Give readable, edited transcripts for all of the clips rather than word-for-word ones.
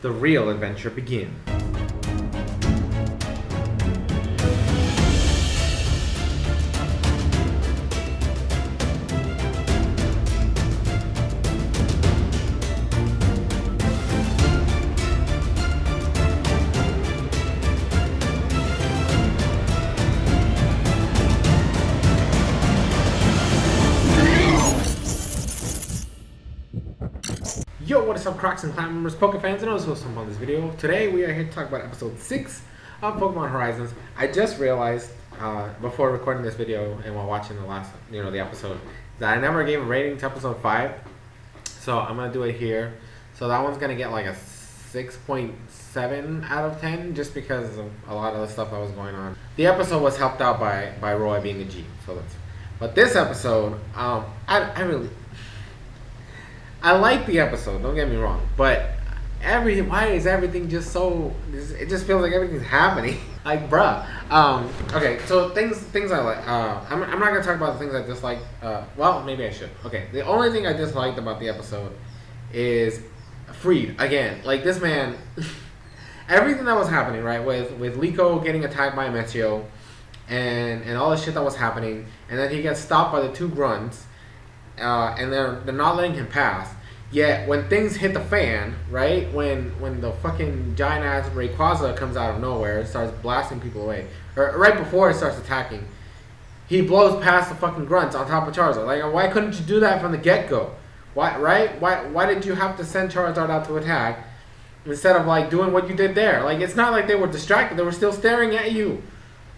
the real adventure begin. Yo, what is up, Crockxen clan members, Poke fans, and also some on this video. Today we are here to talk about episode 6 of Pokemon Horizons. I just realized before recording this video and while watching the episode, that I never gave a rating to episode 5. So I'm gonna do it here. So that one's gonna get like a 6.7 out of 10 just because of a lot of the stuff that was going on. The episode was helped out by Roy being a G. But this episode, I like the episode, don't get me wrong, but why is everything just so, it just feels like everything's happening. Like, bruh. Okay, so things I like. I'm not going to talk about the things I dislike. Well, maybe I should. Okay, the only thing I disliked about the episode is Freed, again. Like, this man, everything that was happening, right, with Liko getting attacked by Meteo, and all the shit that was happening, and then he gets stopped by the two grunts, and they're not letting him pass. Yet when things hit the fan, right, when the fucking giant ass Rayquaza comes out of nowhere and starts blasting people away, or right before it starts attacking, he blows past the fucking grunts on top of Charizard. Like, why couldn't you do that from the get go? Why did you have to send Charizard out to attack instead of like doing what you did there? Like, it's not like they were distracted; they were still staring at you.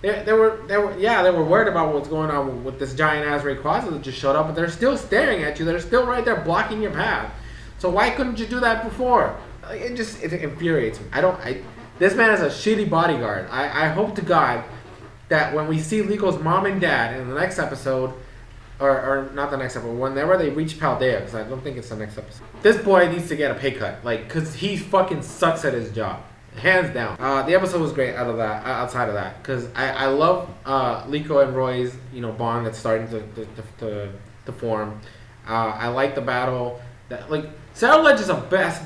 They were worried about what's going on with this giant ass Rayquaza that just showed up, but they're still staring at you. They're still right there blocking your path. So why couldn't you do that before? It infuriates me. This man is a shitty bodyguard. I hope to God that when we see Liko's mom and dad in the next episode, or not the next episode, whenever they reach Paldea, because I don't think it's the next episode, this boy needs to get a pay cut, like, because he fucking sucks at his job. Hands down. The episode was great outside of that, because I love Liko and Roy's bond that's starting to form. I like the battle. Ceruledge is a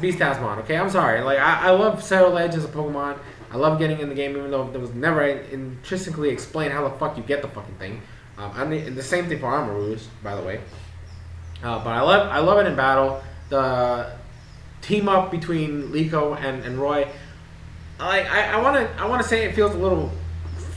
beast ass mon. Okay, I'm sorry. Like, I love Ceruledge as a Pokemon. I love getting in the game, even though there was never intrinsically explained how the fuck you get the fucking thing. The same thing for Armarouge, by the way. But I love it in battle. The team up between Liko and Roy. I want to say it feels a little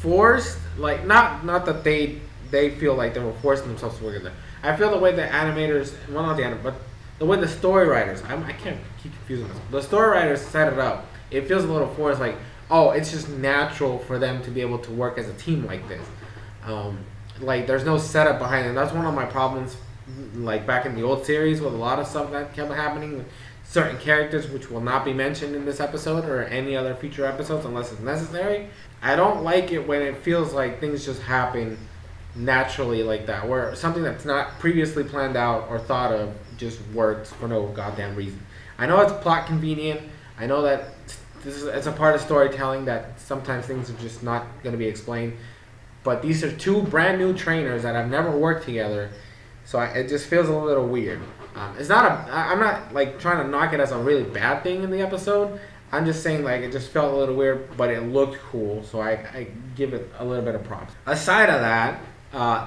forced. Like, not that they feel like they were forcing themselves to work together. I feel the way the animators, well, not the animators, but the way the story writers, I can't keep confusing myself. The story writers set it up. It feels a little forced. Like, oh, it's just natural for them to be able to work as a team like this. Like, there's no setup behind it. That's one of my problems. Like, back in the old series with a lot of stuff that kept happening with certain characters, which will not be mentioned in this episode or any other future episodes unless it's necessary. I don't like it when it feels like things just happen naturally like that, where something that's not previously planned out or thought of just works for no goddamn reason. I know it's plot convenient. I know that it's a part of storytelling that sometimes things are just not going to be explained. But these are two brand new trainers that have never worked together, so it just feels a little weird. I'm not like trying to knock it as a really bad thing in the episode. I'm just saying, like, it just felt a little weird, but it looked cool, so I give it a little bit of props. Aside of that,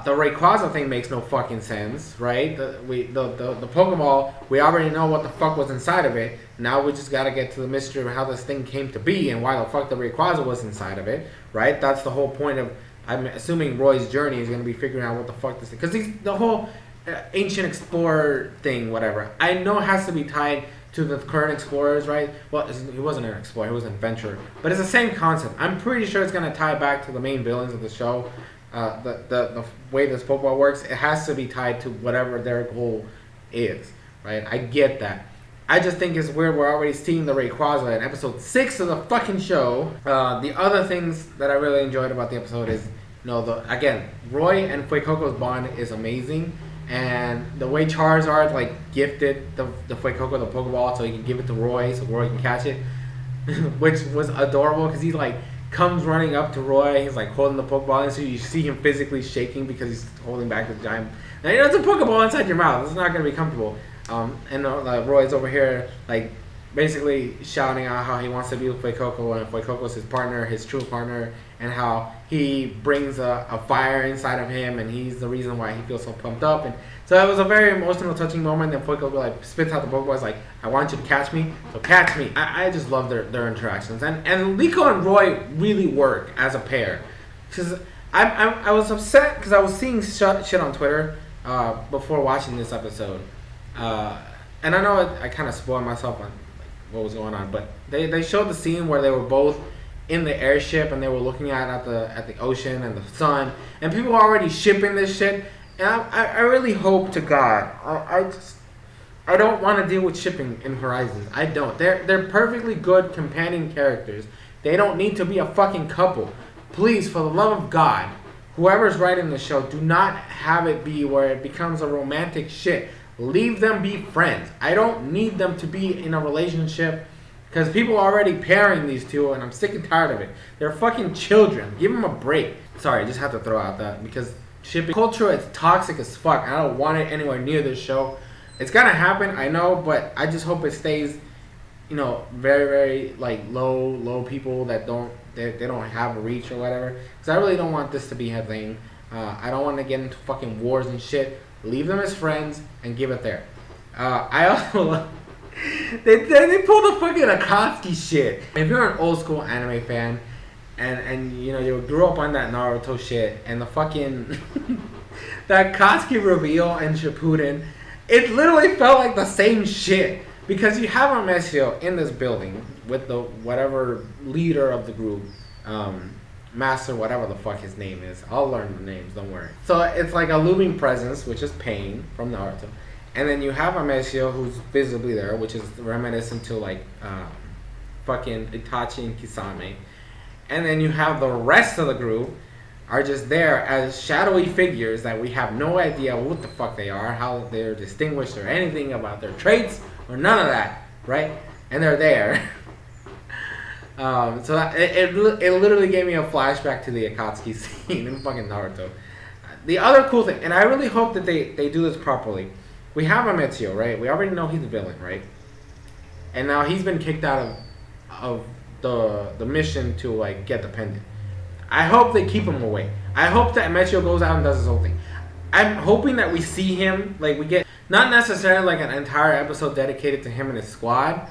the Rayquaza thing makes no fucking sense, right? The Pokeball, we already know what the fuck was inside of it. Now we just gotta get to the mystery of how this thing came to be and why the fuck the Rayquaza was inside of it, right? That's the whole point of, I'm assuming, Roy's journey is gonna be figuring out what the fuck this thing, because the whole ancient explorer thing, whatever, I know it has to be tied to the current explorers, right? Well, he wasn't an explorer, he was an adventurer, but it's the same concept. I'm pretty sure it's gonna tie back to the main villains of the show. The way this Pokeball works, it has to be tied to whatever their goal is, right? I get that. I just think it's weird we're already seeing the Rayquaza in episode 6 of the fucking show. The other things that I really enjoyed about the episode is, again, Roy and Fuecoco's bond is amazing. And the way Charizard, like, gifted the Fuecoco the Pokeball so he can give it to Roy so Roy can catch it, which was adorable because he, like, comes running up to Roy. He's, like, holding the Pokeball, and so you see him physically shaking because he's holding back the giant. Now, it's a Pokeball inside your mouth. It's not going to be comfortable. And Roy's over here, like, basically shouting out how he wants to be with Fuecoco, and Fuecoco's his partner, his true partner, and how he brings a fire inside of him, and he's the reason why he feels so pumped up. And so it was a very emotional, touching moment. And Fuecoco like spits out the Pokeballs like, "I want you to catch me, so catch me." I just love their interactions, and Liko and Roy really work as a pair. Because I was upset because I was seeing shit on Twitter before watching this episode, and I know I kind of spoiled myself on what was going on, but they showed the scene where they were both in the airship and they were looking at the ocean and the sun, and people are already shipping this shit. And I really hope to God, I don't want to deal with shipping in Horizons. I don't. They're perfectly good companion characters. They don't need to be a fucking couple. Please, for the love of God, whoever's writing the show, do not have it be where it becomes a romantic shit. Leave them be friends. I don't need them to be in a relationship because people are already pairing these two, and I'm sick and tired of it. They're fucking children. Give them a break. Sorry, I just have to throw out that because shipping culture is toxic as fuck. I don't want it anywhere near this show. It's gonna happen, I know, but I just hope it stays, very, very like low people that they don't have a reach or whatever. Because I really don't want this to be a thing. I don't want to get into fucking wars and shit. Leave them as friends and give it there. I also they pulled the fucking Akatsuki shit. If you're an old school anime fan and you grew up on that Naruto shit and the fucking that Akatsuki reveal and Shippuden, it literally felt like the same shit. Because you have Amesio in this building with the whatever leader of the group, master, whatever the fuck his name is. I'll learn the names, don't worry. So it's like a looming presence, which is Pain from Naruto. And then you have Amesio, who's visibly there, which is reminiscent to like fucking Itachi and Kisame. And then you have the rest of the group are just there as shadowy figures that we have no idea what the fuck they are, how they're distinguished, or anything about their traits, or none of that, right? And they're there. So it literally gave me a flashback to the Akatsuki scene in fucking Naruto. The other cool thing, and I really hope that they do this properly. We have Ametsio, right? We already know he's the villain, right? And now he's been kicked out of the mission to like get the pendant. I hope they keep him away. I hope that Ametsio goes out and does his own thing. I'm hoping that we see him, like we get not necessarily like an entire episode dedicated to him and his squad,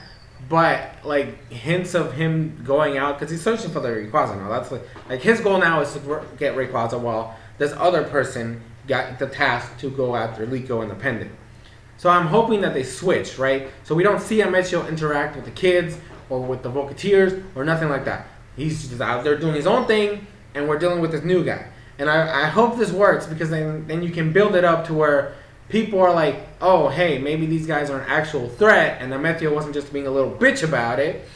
but like hints of him going out because he's searching for the Rayquaza now. That's like his goal now is to get Rayquaza, while this other person got the task to go after Liko and the pendant. So I'm hoping that they switch, right? So we don't see Ametsio interact with the kids or with the Volcateers or nothing like that. He's just out there doing his own thing, and we're dealing with this new guy. And I hope this works because then you can build it up to where people are like, oh, hey, maybe these guys are an actual threat, and Ametsio wasn't just being a little bitch about it.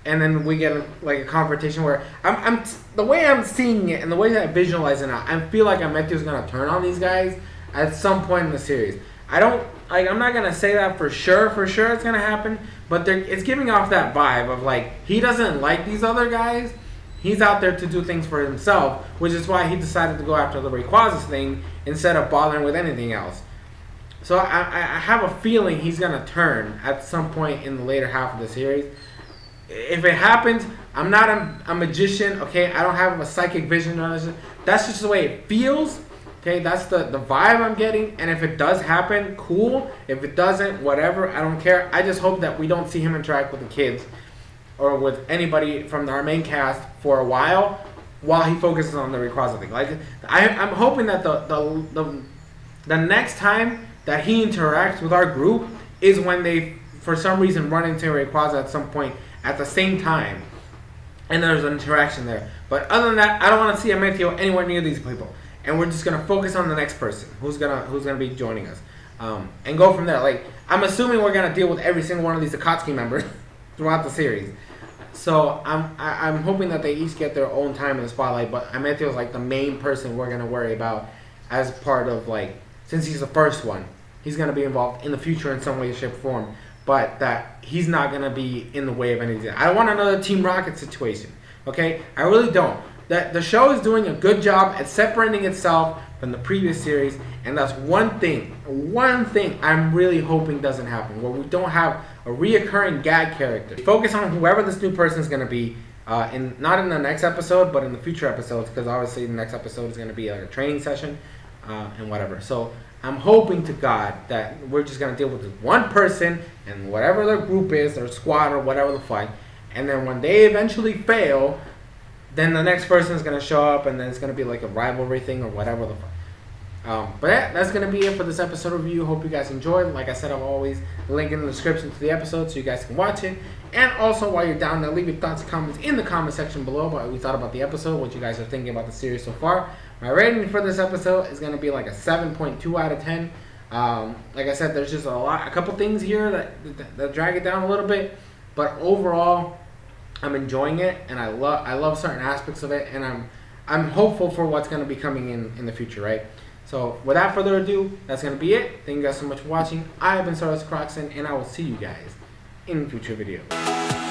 And then we get like a confrontation where I'm the way I'm seeing it and the way that I visualize it now, I feel like Ametio's gonna turn on these guys at some point in the series. I'm not gonna say that for sure it's gonna happen, but it's giving off that vibe of like he doesn't like these other guys. He's out there to do things for himself, which is why he decided to go after the Rayquaza thing instead of bothering with anything else. So I have a feeling he's gonna turn at some point in the later half of the series. If it happens, I'm not a magician, okay? I don't have a psychic vision or anything. That's just the way it feels. Okay, that's the vibe I'm getting, and if it does happen, cool. If it doesn't, whatever, I don't care. I just hope that we don't see him interact with the kids or with anybody from our main cast for a while he focuses on the Rayquaza thing. Like, I'm hoping that the next time that he interacts with our group is when they, for some reason, run into Rayquaza at some point at the same time, and there's an interaction there. But other than that, I don't want to see Ametsio anywhere near these people. And we're just gonna focus on the next person who's gonna be joining us, and go from there. Like, I'm assuming we're gonna deal with every single one of these Akatsuki members throughout the series. So I'm hoping that they each get their own time in the spotlight. But Ametsio is like the main person we're gonna worry about as part of, like, since he's the first one, he's gonna be involved in the future in some way, shape, or form. But that he's not gonna be in the way of anything. I don't want another Team Rocket situation. Okay, I really don't. That the show is doing a good job at separating itself from the previous series, and that's one thing I'm really hoping doesn't happen, where we don't have a reoccurring gag character. Focus on whoever this new person is going to be, not in the next episode, but in the future episodes, because obviously the next episode is going to be like a training session and whatever. So I'm hoping to God that we're just going to deal with this one person and whatever their group is, their squad or whatever the fuck, and then when they eventually fail, then the next person is going to show up, and then it's going to be like a rivalry thing or whatever the fuck. But yeah, that's going to be it for this episode review. Hope you guys enjoyed. Like I said, I'll always link in the description to the episode so you guys can watch it. And also, while you're down there, leave your thoughts and comments in the comment section below about what you thought about the episode, what you guys are thinking about the series so far. My rating for this episode is going to be like a 7.2 out of 10. Like I said, there's just a couple things here that drag it down a little bit. But overall, I'm enjoying it, and I love certain aspects of it, and I'm hopeful for what's going to be coming in the future, right? So without further adu, that's going to be it. Thank you guys so much for watching. I have been SoresanCrockxen, and I will see you guys in future videos.